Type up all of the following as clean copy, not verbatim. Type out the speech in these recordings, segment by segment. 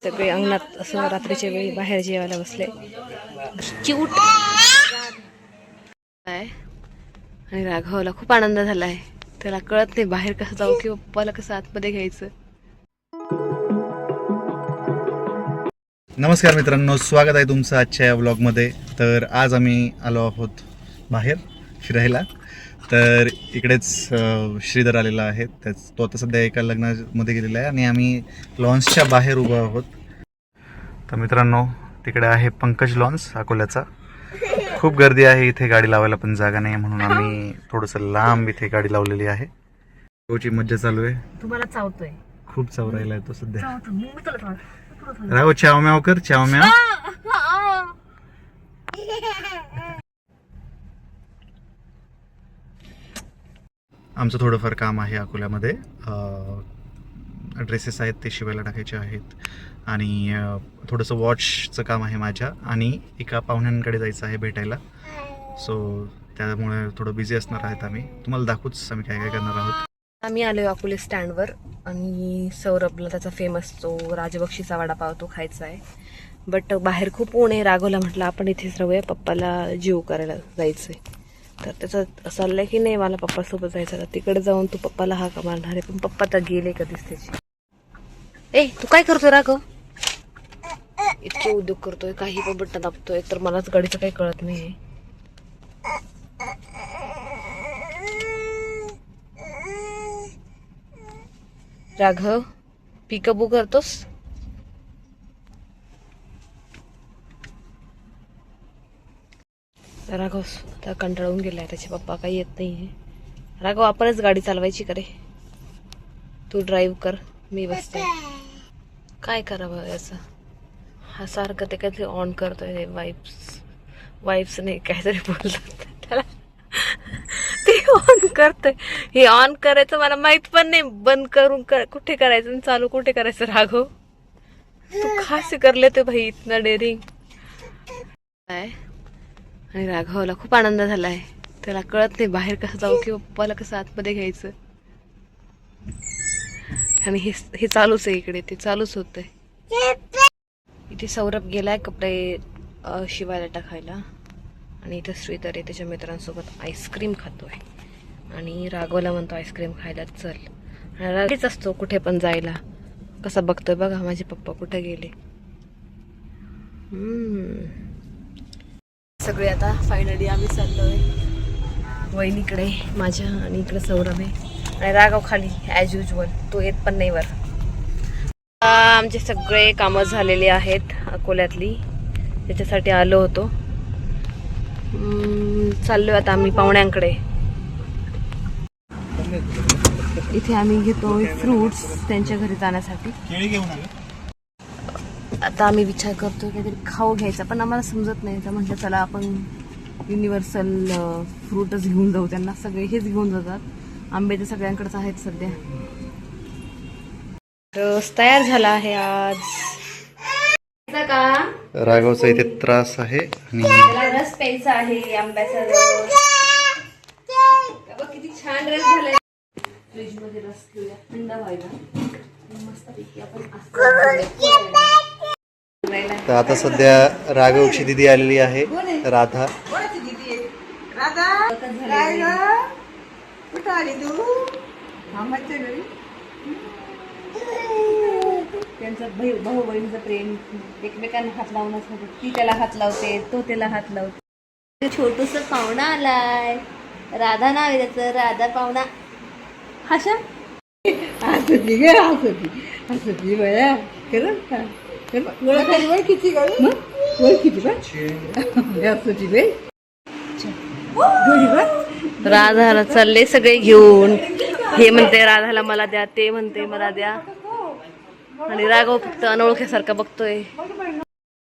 सगळे अंगणात असं रात्रीच्या वेळी बाहेर जेवायला बसले. क्यूट आहे आणि राघवला खूप आनंद झालाय. त्याला कळत नाही बाहेर कसं जाऊ किंवा पप्पाला कसं आतमध्ये घ्यायचं. नमस्कार मित्रांनो, स्वागत आहे तुमचं आजच्या या व्लॉगमध्ये. तर आज आम्ही आलो आहोत बाहेर फिरायला. तर इकडेच श्रीधर आलेला आहे. तो आता सध्या एका लग्नामध्ये गेलेला आहे आणि आम्ही लॉन्सच्या बाहेर उभं आहोत. तर मित्रांनो, तिकडे आहे पंकज लॉन्स अकोल्याचा. खूप गर्दी आहे इथे, गाडी लावायला पण जागा नाही म्हणून आम्ही थोडंसं लांब इथे गाडी लावलेली आहे. तोची मज्जा चालू आहे. तुम्हाला चावतोय, खूप चावरायला आहे तो सध्या. राघव चाव म्याव कर, चाव म्याव. आमचं थोडंफार काम आहे अकोल्यामध्ये. ड्रेसेस आहेत ते शिवायला टाकायचे आहेत आणि थोडंसं वॉचचं काम आहे माझ्या आणि एका पाहुण्यांकडे जायचं आहे भेटायला. सो त्यामुळे थोडं बिझी असणार आहेत आम्ही. तुम्हाला दाखवूच आम्ही काय काय करणार आहोत. आम्ही आलोय अकोले स्टँडवर आणि सौरभला त्याचा फेमस तो राजबक्षीचा वडापाव तो खायचा आहे. बट बाहेर खूप ऊन आहे. राघवला म्हटलं आपण इथेच राहूया, पप्पाला जीव करायला जायचंय. तर त्याचं असं चाललंय की नाही मला पप्पासोबत जायचं. तर तिकडे जाऊन तू पप्पाला हाक मारणार आहे, पण पप्पा तर गेले कधीच त्याची. ए तू काय करतोय राघव? इतके उद्योग करतोय, काही पण बटन दाबतोय, तर मलाच गाडीचं काही कळत नाही. राघव पिकअपू करतोस? राघव आता कंटाळून गेलाय, त्याचे पप्पा काही येत नाहीये. राघव आपणच गाडी चालवायची करे. तू ड्राईव्ह कर, मी बसते. काय करावं याचं? हा सारखं ते काहीतरी ऑन करतोय. वाईप्स नाही काहीतरी बोलतात त्याला. ते ऑन करतोय. हे ऑन करायचं मला माहित पण नाही. बंद करून कुठे करायचं आणि चालू कुठे करायचं. राघव तू खास करले ते भाई, इतना डेअरिंग काय. आणि राघवला खूप आनंद झालाय. त्याला कळत नाही बाहेर कसं जाऊ किंवा पप्पाला कसं आतमध्ये घ्यायचं. आणि हे चालूच आहे इकडे, ते चालूच होतंय. इथे सौरभ गेलाय कपडे शिवायला टाकायला आणि इथे श्रीधर आहे त्याच्या मित्रांसोबत आईस्क्रीम खातोय. आणि राघवला म्हणतो आईस्क्रीम खायला चल. आणि रागीच असतो कुठे पण जायला. कसा बघतोय बघा माझे पप्पा कुठे गेले. सगळे आता फायनली आम्ही चाललोय वहिनीकडे माझ्या, आणि इकडे सौरभ आहे आणि राघव खाली ॲज युजल. तो येत पण नाही वर. आमचे सगळे कामं झालेले आहेत अकोल्यातली, त्याच्यासाठी आलो होतो. चाललोय आता आम्ही पाहुण्यांकडे. इथे आम्ही घेतोय फ्रुट्स त्यांच्या घरी जाण्यासाठी. आता आम्ही विचार करतोय काहीतरी खाऊ घ्यायचा, पण आम्हाला समजत नाही. तर म्हटलं चला आपण युनिव्हर्सल फ्रूटच घेऊन जाऊ. त्यांना सगळे हेच घेऊन जातात. आंबे तर सगळ्यांकडेच आहेत सध्या. रस तयार झाला आहे आज. राघवचा इथे त्रास आहे आणि त्याला रस प्यायचा आहे आंब्याचा रस. किती छान रस झालाय. फ्रीज मध्ये रस ठेवूया थंड व्हायला. मस्तपैकी आपण तर आता सध्या राघवची दिदी आलेली आहे, राधा. त्यांचं भाऊ बहिणीचं प्रेम एकमेकांना हात लावूनच होतं. ती त्याला हात लावते, तो त्याला हात लावते. छोटूस पाहुणा आलाय. राधा नाव आहे त्याचं, राधा पाहुणा. हाशा राधाला चालले सगळे घेऊन. हे म्हणते राधाला मला द्या, ते म्हणते मला द्या. आणि राघव फक्त अनोळख्यासारखा बघतोय.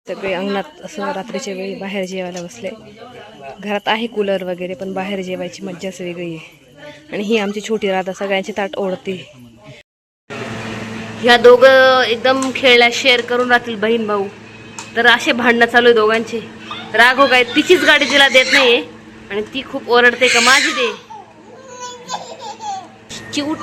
सगळे अंगणात असं रात्रीच्या वेळी बाहेर जेवायला बसले. घरात आहे कूलर वगैरे, पण बाहेर जेवायची मज्जाच वेगळी आहे. आणि ही आमची छोटी राधा सगळ्यांची ताट ओढते. ह्या दोघं एकदम खेळल्या शेअर करून राहतील बहीण भाऊ. तर असे भांडणं चालू आहे दोघांचे. राघव काय तिचीच गाडी तिला देत नाहीये आणि ती खूप ओरडते का माझी दे. क्यूट